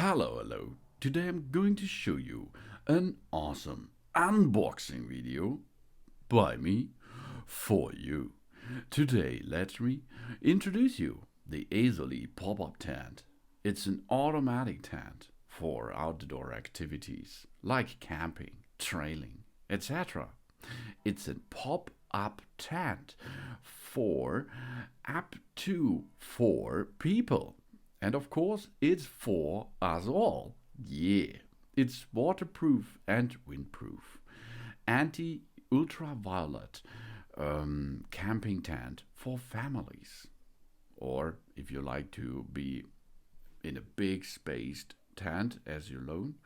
Hello. Today I'm going to show you an awesome unboxing video by me for you. Today let me introduce you the EZOLY pop-up tent. It's an automatic tent for outdoor activities like camping, trailing, etc. It's a pop-up tent for up to 4 people. And of course, it's for us all. Yeah. It's waterproof and windproof. Anti-ultraviolet camping tent for families. Or if you like to be in a big spaced tent as your own,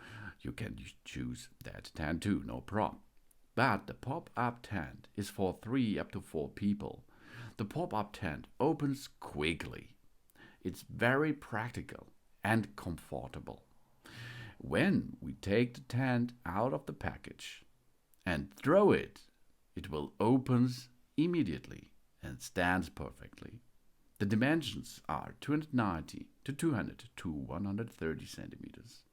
you can choose that tent too, no problem. But the pop-up tent is for 3 up to 4 people. The pop-up tent opens quickly. It's very practical and comfortable. When we take the tent out of the package and throw it, it will open immediately and stands perfectly. The dimensions are 290 to 200 to 130 centimeters.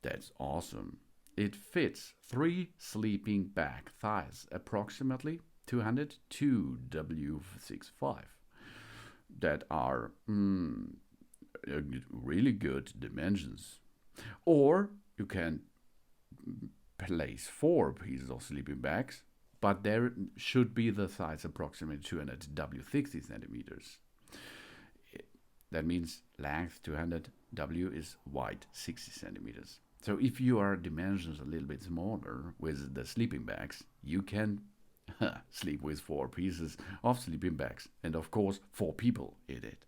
That's awesome. It fits 3 sleeping bag thighs, approximately 200 to W65. That are really good dimensions. Or you can place 4 pieces of sleeping bags, but there should be the size approximately 200 W60 centimeters. That means length 200, W is wide 60 centimeters. So if your dimensions a little bit smaller with the sleeping bags, you can sleep with 4 pieces of sleeping bags, and of course 4 people in it.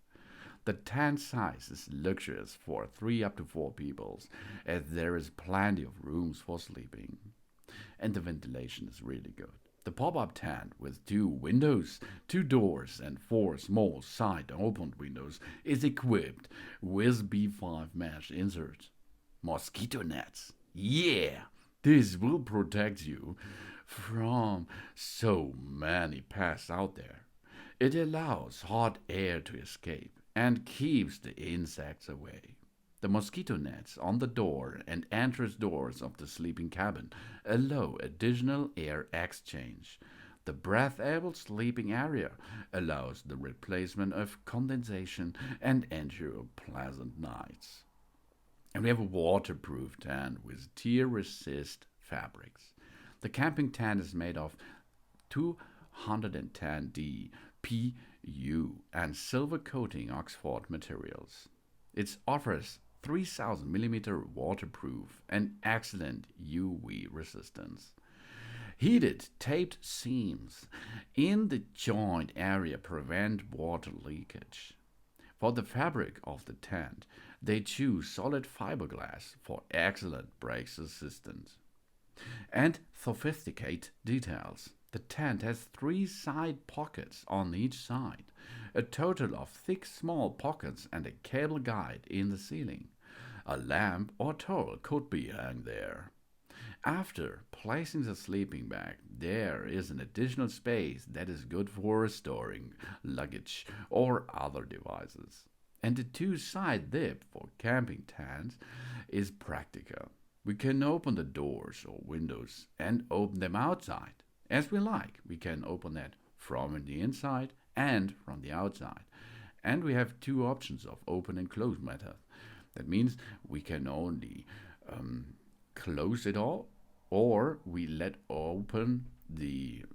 The tent size is luxurious for 3 up to 4 people, as there is plenty of rooms for sleeping. And the ventilation is really good. The pop-up tent with 2 windows, 2 doors, and 4 small side open windows is equipped with B5 mesh insert. Mosquito nets. Yeah! This will protect you from so many pests out there. It allows hot air to escape and keeps the insects away. The mosquito nets on the door and entrance doors of the sleeping cabin allow additional air exchange. The breathable sleeping area allows the replacement of condensation and ensure pleasant nights. And we have a waterproof tent with tear-resist fabrics. The camping tent is made of 210D PU and silver coating Oxford materials. It offers 3000 millimeter waterproof and excellent UV resistance. Heated taped seams in the joint area prevent water leakage. For the fabric of the tent, they choose solid fiberglass for excellent break resistance. And sophisticated details. The tent has 3 side pockets on each side, a total of 6 small pockets, and a cable guide in the ceiling. A lamp or towel could be hung there. After placing the sleeping bag, there is an additional space that is good for storing luggage or other devices. And the 2 side zip for camping tents is practical. We can open the doors or windows and open them outside. As we like, we can open that from the inside and from the outside. And we have 2 options of open and close method. That means we can only close it all, or we let open the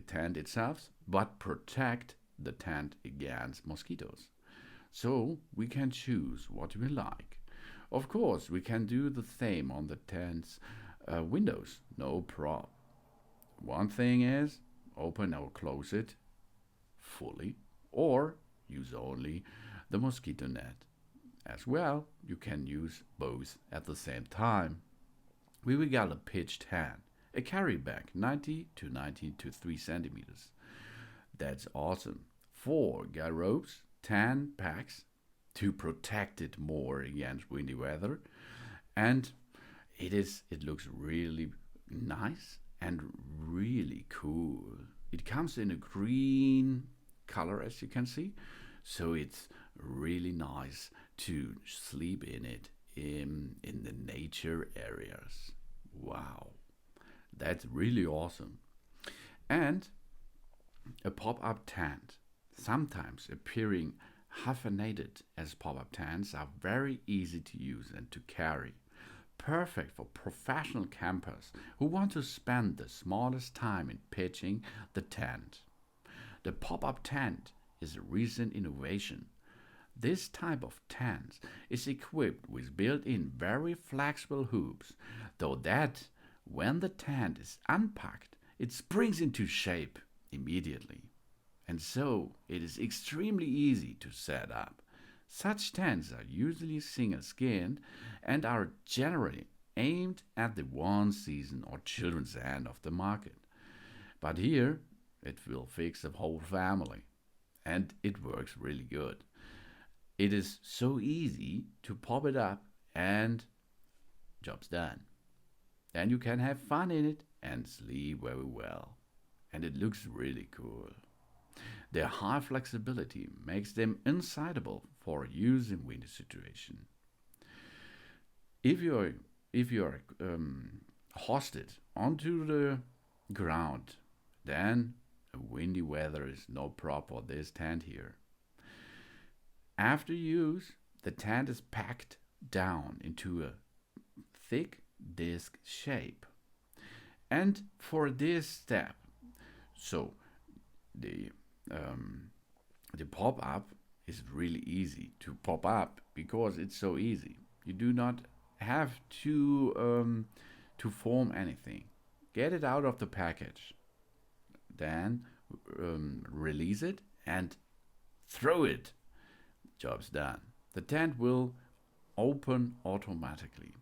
tent itself, but protect the tent against mosquitoes. So we can choose what we like. Of course, we can do the same on the tent's windows, no problem. One thing is open or close it fully, or use only the mosquito net. As well, you can use both at the same time. We got a pitch tent, a carry bag 90 to 3 centimeters. That's awesome. 4 guy ropes, 10 packs to protect it more against windy weather, and it looks really nice and really cool. It comes in a green color, as you can see, so it's really nice to sleep in it in the nature areas. Wow, that's really awesome. And a pop-up tent, sometimes appearing hyphenated as pop-up tents, are very easy to use and to carry. Perfect for professional campers who want to spend the smallest time in pitching the tent. The pop-up tent is a recent innovation. This type of tent is equipped with built-in very flexible hoops, though that when the tent is unpacked, it springs into shape immediately. And so it is extremely easy to set up. Such tents are usually single skinned and are generally aimed at the one season or children's end of the market. But here it will fix the whole family and it works really good. It is so easy to pop it up and job's done. Then you can have fun in it and sleep very well. And it looks really cool. Their high flexibility makes them unsightable for use in winter situation. If you're hosted onto the ground, then windy weather is no problem for this tent here. After use, the tent is packed down into a thick disc shape. And for this step, so the um, the pop up is really easy to pop up because it's so easy. You do not have to form anything. Get it out of the package, then release it and throw it. Job's done. The tent will open automatically.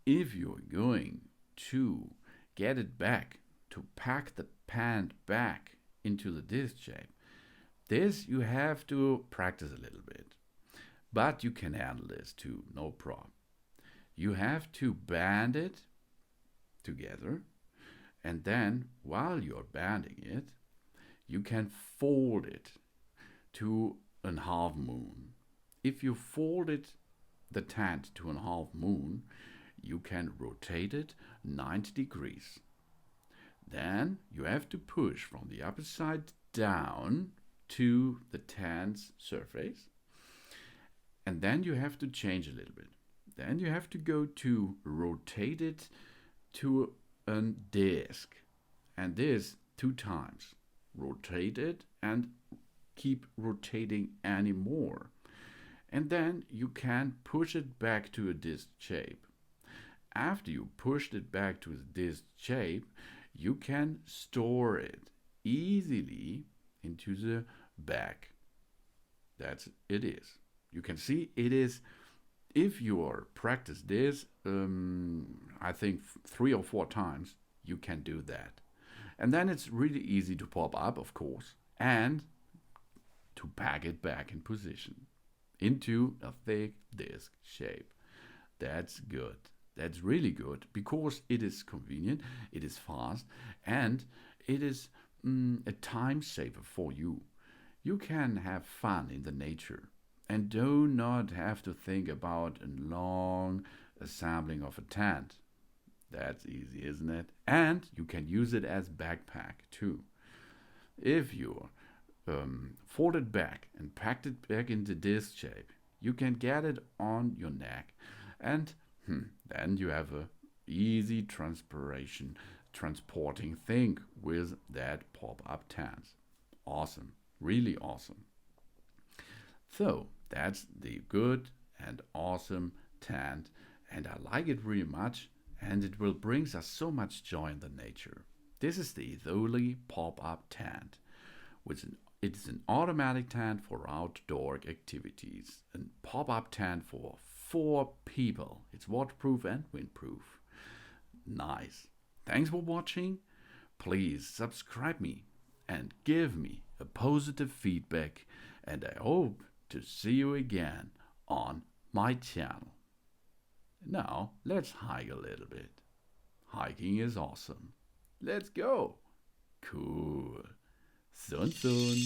If you're going to get it back, to pack the pant back into the disc shape, this you have to practice a little bit. But you can handle this too, no problem. You have to band it together, and then while you're banding it, you can fold it to a half moon. If you fold it, the tent to a half moon, you can rotate it 90 degrees. Then you have to push from the upper side down to the tent's surface. And then you have to change a little bit. Then you have to go to rotate it to a disc. And this 2 times. Rotate it and keep rotating any more. And then you can push it back to a disc shape. After you pushed it back to the disc shape, you can store it easily into the bag. That's it is. You can see it is. If you are practice this, I think 3 or 4 times, you can do that. And then it's really easy to pop up, of course, and to pack it back in position into a thick disc shape. That's good. That's really good because it is convenient, it is fast, and it is a time saver for you. You can have fun in the nature and do not have to think about a long assembling of a tent. That's easy, isn't it? And you can use it as backpack too. If you fold it back and packed it back into disc shape, you can get it on your neck, and then you have a easy transporting thing with that pop-up tent. Awesome, really awesome. So that's the good and awesome tent, and I like it really much, and it will bring us so much joy in the nature. This is the EZOLY pop-up tent, it's an automatic tent for outdoor activities, a pop-up tent for 4 people. It's waterproof and windproof. Nice. Thanks for watching. Please subscribe me and give me a positive feedback, and I hope to see you again on my channel. Now let's hike a little bit. Hiking is awesome. Let's go. Cool. Soon soon.